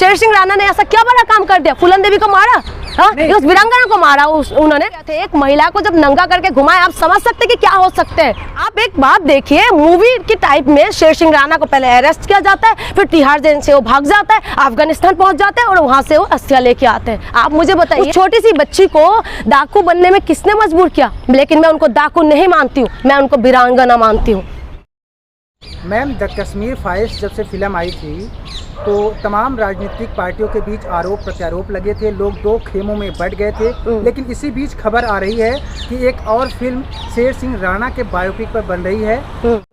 शेर सिंह राणा ने ऐसा क्या बड़ा काम कर दिया? फूलन देवी को मारा, उस वीरांगना को मारा उन्होंने। एक महिला को जब नंगा करके घुमाए, आप समझ सकते कि क्या हो सकते हैं। आप एक बात देखिए, मूवी की टाइप में शेर सिंह राणा को पहले अरेस्ट किया जाता है, फिर तिहाड़ जेल से वो भाग जाता है, अफगानिस्तान पहुंच जाता है और वहां से वो अस्थियां लेके आते हैं। आप मुझे बताइए, छोटी सी बच्ची को डाकू बनने में किसने मजबूर किया? लेकिन मैं उनको डाकू नहीं मानती हूँ, मैं उनको वीरांगना मानती हूँ। मैम, द कश्मीर फाइल्स जब से फिल्म आई थी तो तमाम राजनीतिक पार्टियों के बीच आरोप प्रत्यारोप लगे थे, लोग दो खेमों में बट गए थे। लेकिन इसी बीच खबर आ रही है कि एक और फिल्म शेर सिंह राणा के बायोपिक पर बन रही है।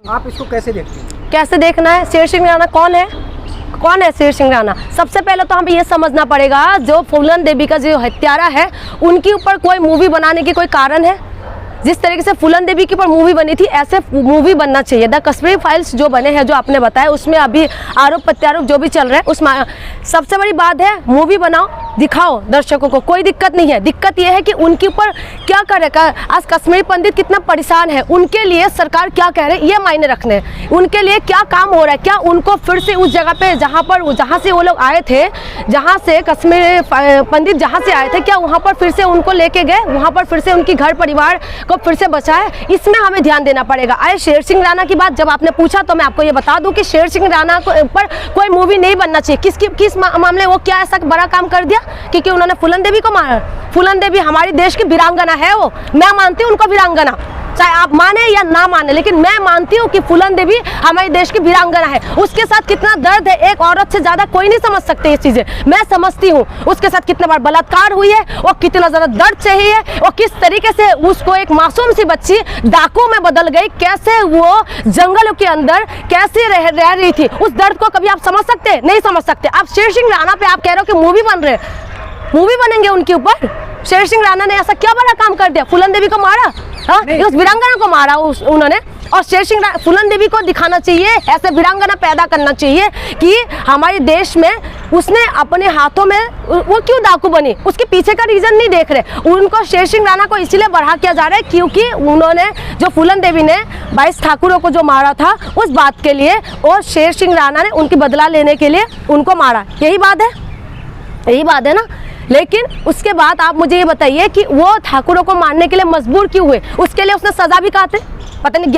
आप इसको कैसे देखती हैं? कैसे देखना है? शेर सिंह राणा कौन है? कौन है शेर सिंह राणा? सबसे पहले तो हमें ये समझना पड़ेगा, जो फूलन देवी का जो हत्यारा है, उनके ऊपर कोई मूवी बनाने की कोई कारण है? जिस तरीके से फूलन देवी के ऊपर मूवी बनी थी, ऐसे मूवी बनना चाहिए। द कश्मीर फाइल्स जो बने हैं, जो आपने बताया, उसमें अभी आरोप प्रत्यारोप जो भी चल रहा है, उसमें सबसे बड़ी बात है, मूवी बनाओ, दिखाओ दर्शकों को, कोई दिक्कत नहीं है। दिक्कत यह है कि उनके ऊपर क्या करेगा। आज कश्मीरी पंडित कितना परेशान है, उनके लिए सरकार क्या कह रही है, ये मायने रखने हैं। उनके लिए क्या काम हो रहा है, क्या उनको फिर से उस जगह पे जहाँ से वो लोग आए थे, जहाँ से कश्मीरी पंडित जहाँ से आए थे, क्या वहाँ पर फिर से उनको लेके गए, वहाँ पर फिर से उनकी घर परिवार को फिर से बचाए? इसमें हमें ध्यान देना पड़ेगा। आए शेर सिंह राणा की बात जब आपने पूछा, तो मैं आपको ये बता दूं कि शेर सिंह राणा के ऊपर कोई मूवी नहीं बनना चाहिए। किस मामले, वो क्या ऐसा बड़ा काम कर दिया क्योंकि उन्होंने फूलन देवी को मारा? फूलन देवी हमारी देश की वीरांगना है, वो मैं मानती हूँ उनको वीरांगना, चाहे आप माने या ना माने, लेकिन मैं मानती हूँ कि फूलन देवी हमारे देश की वीरांगना है। उसके साथ कितना दर्द है, एक औरत से ज्यादा कोई नहीं समझ सकते ये चीजें। मैं समझती हूँ उसके साथ कितना बार बलात्कार हुई है, वो कितना ज्यादा दर्द चाहिए, और किस तरीके से उसको एक मासूम सी बच्ची डाकू में बदल गई, कैसे वो जंगलों के अंदर कैसे रह रही थी। उस दर्द को कभी आप समझ सकते? नहीं समझ सकते। आप शेर सिंह राणा पे आप कह रहे हो कि मूवी बन रहे, मूवी बनेंगे उनके ऊपर? शेर सिंह राणा ने ऐसा क्या बड़ा काम कर दिया? फूलन देवी को मारा, उस वीरांगना को मारा उन्होंने। और शेर सिंह फूलन देवी को दिखाना चाहिए, ऐसे वीरांगना पैदा करना चाहिए कि हमारे देश में उसने अपने हाथों में, वो क्यों डाकू बनी, उसके पीछे का रीजन नहीं देख रहे। उनको शेर सिंह राणा को इसलिए बढ़ा किया जा रहा है क्योंकि उन्होंने, जो फूलन देवी ने 22 ठाकुरों को जो मारा था, उस बात के लिए, और शेर सिंह राणा ने उनकी बदला लेने के लिए उनको मारा। यही बात है, यही बात है ना। लेकिन उसके बाद आप मुझे ये बताइए कि वो ठाकुरों को मारने के लिए मजबूर क्यों हुए? उसके लिए उसने सजा भी काटे, पता नहीं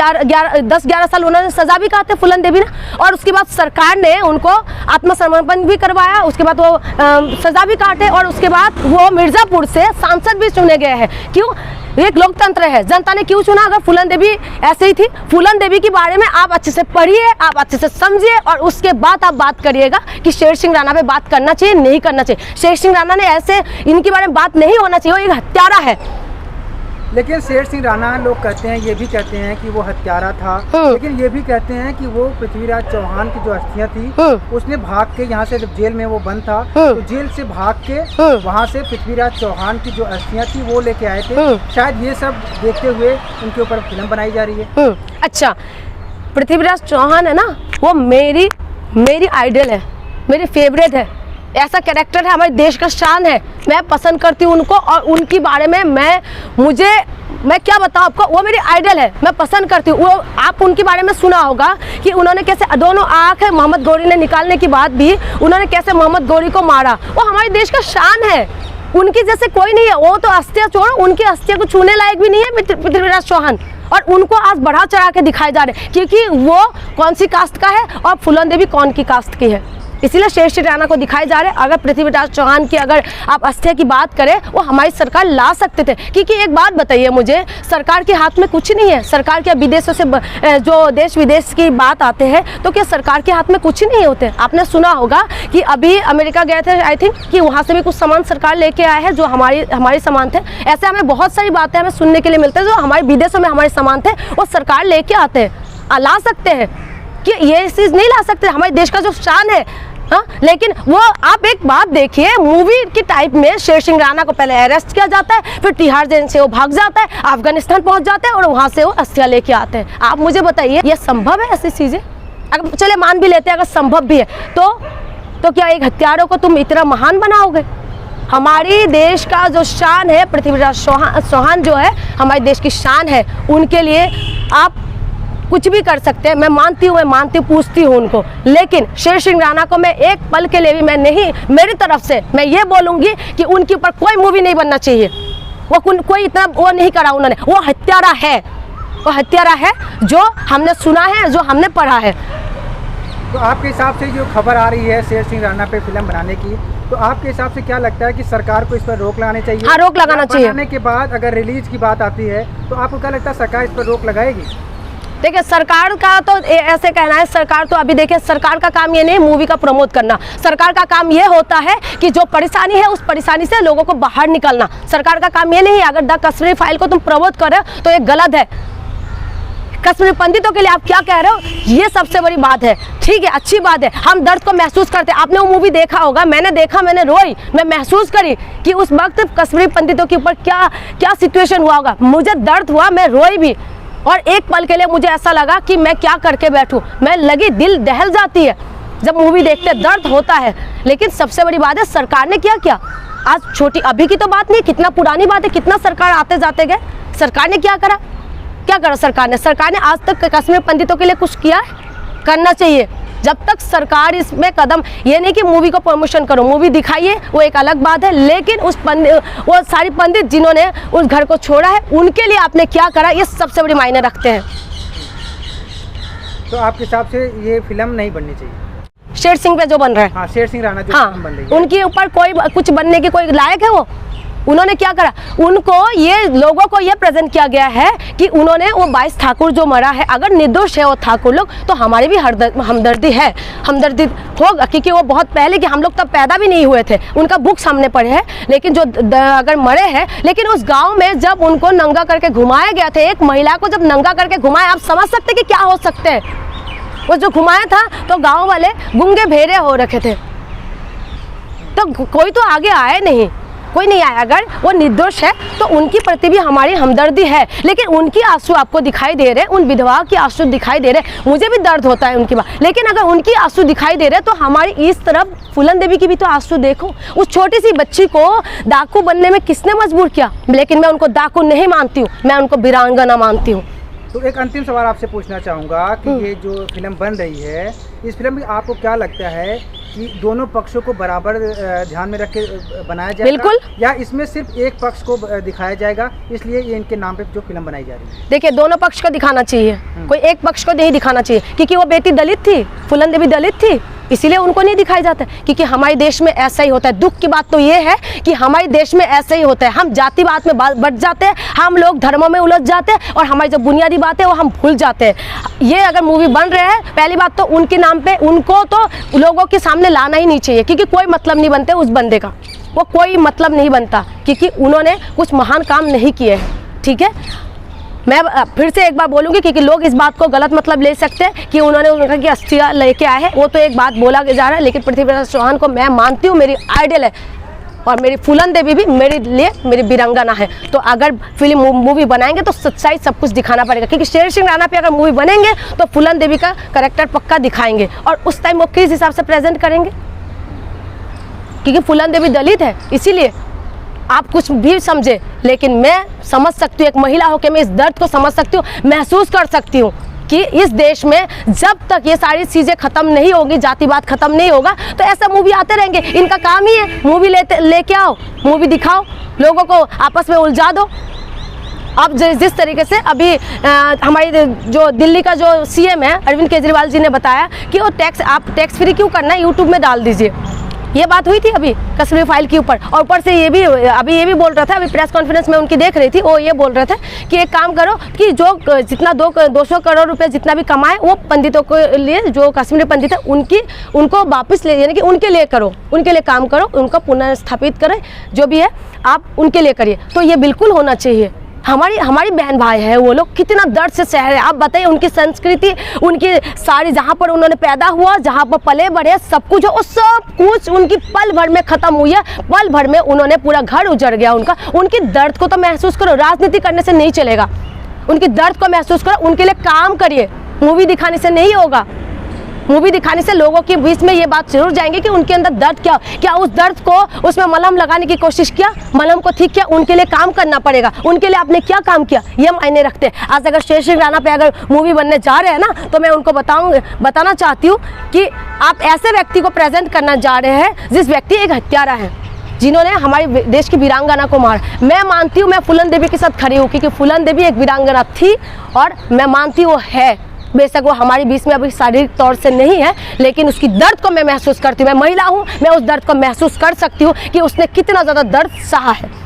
10-11 साल उन्होंने सजा भी काटे फूलन देवी ने, और उसके बाद सरकार ने उनको आत्मसमर्पण भी करवाया, उसके बाद वो सजा भी काटे, और उसके बाद वो मिर्जापुर से सांसद भी चुने गए हैं। क्यों? एक लोकतंत्र है, जनता ने क्यों चुना? अगर फूलन देवी ऐसे ही थी। फूलन देवी के बारे में आप अच्छे से पढ़िए, आप अच्छे से समझिए, और उसके बाद आप बात करिएगा कि शेर सिंह राणा पे बात करना चाहिए, नहीं करना चाहिए। शेर सिंह राणा ने ऐसे, इनके बारे में बात नहीं होना चाहिए, वो एक हत्यारा है। लेकिन शेर सिंह राणा, लोग कहते हैं, ये भी कहते हैं कि वो हत्यारा था, लेकिन ये भी कहते हैं कि वो पृथ्वीराज चौहान की जो अस्थियां थी, उसने भाग के यहाँ से, जब जेल में वो बंद था, तो जेल से भाग के वहाँ से पृथ्वीराज चौहान की जो अस्थियां थी वो लेके आए थे। शायद ये सब देखते हुए उनके ऊपर फिल्म बनाई जा रही है। अच्छा, पृथ्वीराज चौहान है ना, वो मेरी आइडल है, मेरी फेवरेट है। ऐसा कैरेक्टर है, हमारे देश का शान है। मैं पसंद करती हूँ उनको, और उनके बारे में मैं क्या बताऊँ आपको, वो मेरी आइडल है, मैं पसंद करती हूँ। वो आप उनके बारे में सुना होगा कि उन्होंने कैसे दोनों आँख है मोहम्मद गौरी ने निकालने के बाद भी उन्होंने कैसे मोहम्मद गौरी को मारा। वो हमारे देश का शान है, उनकी जैसे कोई नहीं है। वो तो अस्थियाँ छोड़ो, उनकी अस्थियाँ को छूने लायक भी नहीं है पृथ्वीराज चौहान, और उनको आज बढ़ा चढ़ा के दिखाए जा रहे हैं क्योंकि वो कौन सी कास्ट का है और फूलन देवी कौन की कास्ट की है। इसीलिए शेर सिंह राणा को दिखाए जा रहे हैं। अगर पृथ्वीराज चौहान की अगर आप अस्थिया की बात करें, वो हमारी सरकार ला सकते थे। क्योंकि एक बात बताइए मुझे, सरकार के हाथ में कुछ नहीं है। सरकार के विदेशों से जो देश विदेश की बात आते हैं, तो क्या सरकार के हाथ में कुछ नहीं होते? आपने सुना होगा कि अभी अमेरिका गए थे, आई थिंक, कि वहाँ से भी कुछ सामान सरकार लेके आए हैं जो हमारे सामान थे। ऐसे हमें बहुत सारी बातें हमें सुनने के लिए मिलते हैं, जो हमारे विदेशों में हमारे सामान थे वो सरकार लेके आते हैं, ला सकते हैं। कि ये चीज़ नहीं ला सकते, हमारे देश का जो शान है। हाँ, लेकिन वो आप एक बात देखिए, मूवी की टाइप में शेर सिंह राणा को पहले अरेस्ट किया जाता है, फिर तिहाड़ जेल से वो भाग जाता है, अफगानिस्तान पहुंच जाता है, और वहां से वो अस्थियां लेके आते हैं। आप मुझे बताइए, ये संभव है ऐसी चीजें? अगर चले मान भी लेते हैं अगर संभव भी है, तो क्या एक हत्यारों को तुम इतना महान बनाओगे? हमारी देश का जो शान है, पृथ्वीराज चौहान जो है हमारे देश की शान है, उनके लिए आप कुछ भी कर सकते हैं, मैं मानती हूँ, पूछती हूँ उनको, लेकिन शेर सिंह राणा को मैं एक पल के लिए भी मैं नहीं, मेरी तरफ से मैं ये बोलूँगी कि उनके ऊपर कोई मूवी नहीं बनना चाहिए। वो कोई इतना वो नहीं करा उन्होंने, वो हत्यारा है, वो हत्यारा है जो हमने सुना है, जो हमने पढ़ा है। तो आपके हिसाब से जो खबर आ रही है शेर सिंह राणा पे फिल्म बनाने की, तो आपके हिसाब से क्या लगता है कि सरकार को इस पर रोक लगानी चाहिए? हाँ, रोक लगाना चाहिए। बनाने के बाद अगर रिलीज की बात आती है तो आपको क्या लगता है सरकार इस पर रोक लगाएगी? देखिए, सरकार का तो ऐसे कहना है, सरकार तो अभी देखिए, सरकार का काम ये नहीं मूवी का प्रमोट करना। सरकार का काम ये होता है कि जो परेशानी है उस परेशानी से लोगों को बाहर निकलना। सरकार का काम ये नहीं है। अगर द कश्मीर फाइल को तुम प्रमोट कर रहे हो तो ये गलत है। कश्मीरी पंडितों के लिए आप क्या कह रहे हो, ये सबसे बड़ी बात है। ठीक है, अच्छी बात है, हम दर्द को महसूस करते हैं। आपने वो मूवी देखा होगा, मैंने देखा, मैंने रोई, मैं महसूस करी कि उस वक्त कश्मीरी पंडितों के ऊपर क्या क्या सिचुएशन हुआ होगा। मुझे दर्द हुआ, मैं रोई भी, और एक पल के लिए मुझे ऐसा लगा कि मैं क्या करके बैठूं। मैं लगी, दिल दहल जाती है जब मूवी देखते, दर्द होता है। लेकिन सबसे बड़ी बात है, सरकार ने क्या किया। आज छोटी अभी की तो बात नहीं, कितना पुरानी बात है, कितना सरकार आते जाते गए। सरकार ने क्या करा, क्या करा सरकार ने आज तक कश्मीर पंडितों के लिए कुछ किया है? करना चाहिए। जब तक सरकार इसमें कदम, ये नहीं कि मूवी को प्रमोशन करो, मूवी दिखाइए, वो एक अलग बात है, लेकिन उस वो सारी पंडित जिन्होंने उस घर को छोड़ा है, उनके लिए आपने क्या करा, ये सबसे बड़ी मायने रखते हैं। तो आपके हिसाब से ये फिल्म नहीं बननी चाहिए शेर सिंह पे जो बन रहा है? हाँ, शेर सिंह राणा जो हाँ, फिल्म बन रही है, उनके ऊपर कोई कुछ बनने की कोई लायक है वो? उन्होंने क्या करा? उनको ये लोगों को ये प्रेजेंट किया गया है कि उन्होंने वो 22 ठाकुर जो मरा है, अगर निर्दोष है वो ठाकुर लोग, तो हमारी भी हमदर्दी है, हमदर्दी होगा, क्योंकि वो बहुत पहले कि हम लोग तब पैदा भी नहीं हुए थे, उनका बुक्स हमने पढ़े हैं। लेकिन जो अगर मरे हैं, लेकिन उस गाँव में जब उनको नंगा करके घुमाया गया था, एक महिला को जब नंगा करके घुमाया, आप समझ सकते कि क्या हो सकते हैं। वो जो घुमाया था तो गाँव वाले गूंगे भेड़े हो रखे थे, तो कोई तो आगे आए नहीं, कोई नहीं आया। अगर वो निर्दोष है तो उनकी प्रति भी हमारी हमदर्दी है, लेकिन उनकी आंसू आपको दिखाई दे रहे, उन विधवा की आंसू दिखाई दे रहे, मुझे भी दर्द होता है उनकी बात, लेकिन अगर उनकी आंसू दिखाई दे रहे तो हमारी इस तरफ फूलन देवी की भी तो आंसू देखो। उस छोटी सी बच्ची को डाकू बनने में किसने मजबूर किया? लेकिन मैं उनको डाकू नहीं मानती हूँ, मैं उनको वीरांगना मानती हूँ। तो एक अंतिम सवाल आपसे पूछना चाहूँगा कि ये जो फिल्म बन रही है, इस फिल्म में आपको क्या लगता है कि दोनों पक्षों को बराबर ध्यान में रख के बनाया जाएगा? बिल्कुल। या इसमें सिर्फ एक पक्ष को दिखाया जाएगा, इसलिए ये इनके नाम पे जो फिल्म बनाई जा रही है? देखिए, दोनों पक्ष को दिखाना चाहिए, कोई एक पक्ष को नहीं दिखाना चाहिए, क्योंकि वो बेटी दलित थी, फूलन देवी दलित थी, इसीलिए उनको नहीं दिखाया जाता, क्योंकि हमारे देश में ऐसा ही होता है। दुख की बात तो ये है कि हमारे देश में ऐसा ही होता है, हम जातिवाद में बढ़ जाते हैं, हम लोग धर्मों में उलझ जाते हैं, और हमारी जो बुनियादी बात है वो हम भूल जाते हैं। ये अगर मूवी बन रहे हैं, पहली बात तो उनके नाम पे उनको तो लोगों के सामने लाना ही नहीं चाहिए, क्योंकि कोई मतलब नहीं बनते उस बंदे का, वो कोई मतलब नहीं बनता, क्योंकि उन्होंने कुछ महान काम नहीं किए हैं। ठीक है, मैं फिर से एक बार बोलूँगी, क्योंकि लोग इस बात को गलत मतलब ले सकते हैं कि उन्होंने उनका की अस्थियाँ लेके आए हैं, वो तो एक बात बोला जा रहा है, लेकिन पृथ्वीराज चौहान को मैं मानती हूँ, मेरी आइडल है, और मेरी फूलन देवी भी मेरे लिए मेरी वीरांगना है। तो अगर फिल्म मूवी बनाएंगे तो सच्चाई सब कुछ दिखाना पड़ेगा, क्योंकि शेर सिंह राणा पे अगर मूवी बनेंगे तो फूलन देवी का कैरेक्टर पक्का दिखाएंगे, और उस टाइम वो किस हिसाब से प्रेजेंट करेंगे, क्योंकि फूलन देवी दलित है, इसीलिए आप कुछ भी समझे, लेकिन मैं समझ सकती हूँ, एक महिला होकर मैं इस दर्द को समझ सकती हूँ, महसूस कर सकती हूँ कि इस देश में जब तक ये सारी चीज़ें ख़त्म नहीं होगी, जातिवाद ख़त्म नहीं होगा, तो ऐसा मूवी आते रहेंगे। इनका काम ही है, मूवी लेके आओ, मूवी दिखाओ, लोगों को आपस में उलझा दो। अब जिस तरीके से अभी हमारी जो दिल्ली का जो सीएम है अरविंद केजरीवाल जी ने बताया कि वो टैक्स फ्री क्यों करना है, यूट्यूब में डाल दीजिए, ये बात हुई थी अभी कश्मीर फाइल के ऊपर। और ऊपर से ये भी बोल रहा था, अभी प्रेस कॉन्फ्रेंस में उनकी देख रही थी, वो ये बोल रहे थे कि एक काम करो कि जो जितना 200 करोड़ रुपए जितना भी कमाए वो पंडितों के लिए, जो कश्मीरी पंडित है उनको वापस ले, यानी कि उनके लिए करो, उनके लिए काम करो, उनको पुनर्स्थापित करें, जो भी है आप उनके लिए करिए। तो ये बिल्कुल होना चाहिए। हमारी बहन भाई है, वो लोग कितना दर्द से सह रहे हैं। आप बताइए, उनकी संस्कृति, उनकी सारी, जहाँ पर उन्होंने पैदा हुआ, जहाँ पर पले बढ़े, सब कुछ हो, सब कुछ उनकी पल भर में ख़त्म हुई है। पल भर में उन्होंने पूरा घर उजड़ गया उनका। उनकी दर्द को तो महसूस करो, राजनीति करने से नहीं चलेगा। उनकी दर्द को महसूस करो, उनके लिए काम करिए, मूवी दिखाने से नहीं होगा। मूवी दिखाने से लोगों के बीच में ये बात जरूर जाएंगे कि उनके अंदर दर्द क्या उस दर्द को उसमें मलहम लगाने की कोशिश किया, मलहम को ठीक किया, उनके लिए काम करना पड़ेगा। उनके लिए आपने क्या काम किया, ये मायने रखते हैं। आज अगर शेर सिंह राणा पे अगर मूवी बनने जा रहे हैं ना, तो मैं उनको बताना चाहती हूँ कि आप ऐसे व्यक्ति को प्रेजेंट करना जा रहे हैं जिस व्यक्ति एक हत्यारा है, जिन्होंने हमारे देश की वीरांगना को मारा। मैं मानती हूँ, मैं फूलन देवी के साथ खड़ी हूँ, क्योंकि फूलन देवी एक वीरांगना थी और मैं मानती हूँ वो है, बेशक वो हमारे बीच में अभी शारीरिक तौर से नहीं है, लेकिन उसकी दर्द को मैं महसूस करती हूँ। मैं महिला हूँ, मैं उस दर्द को महसूस कर सकती हूँ कि उसने कितना ज़्यादा दर्द सहा है।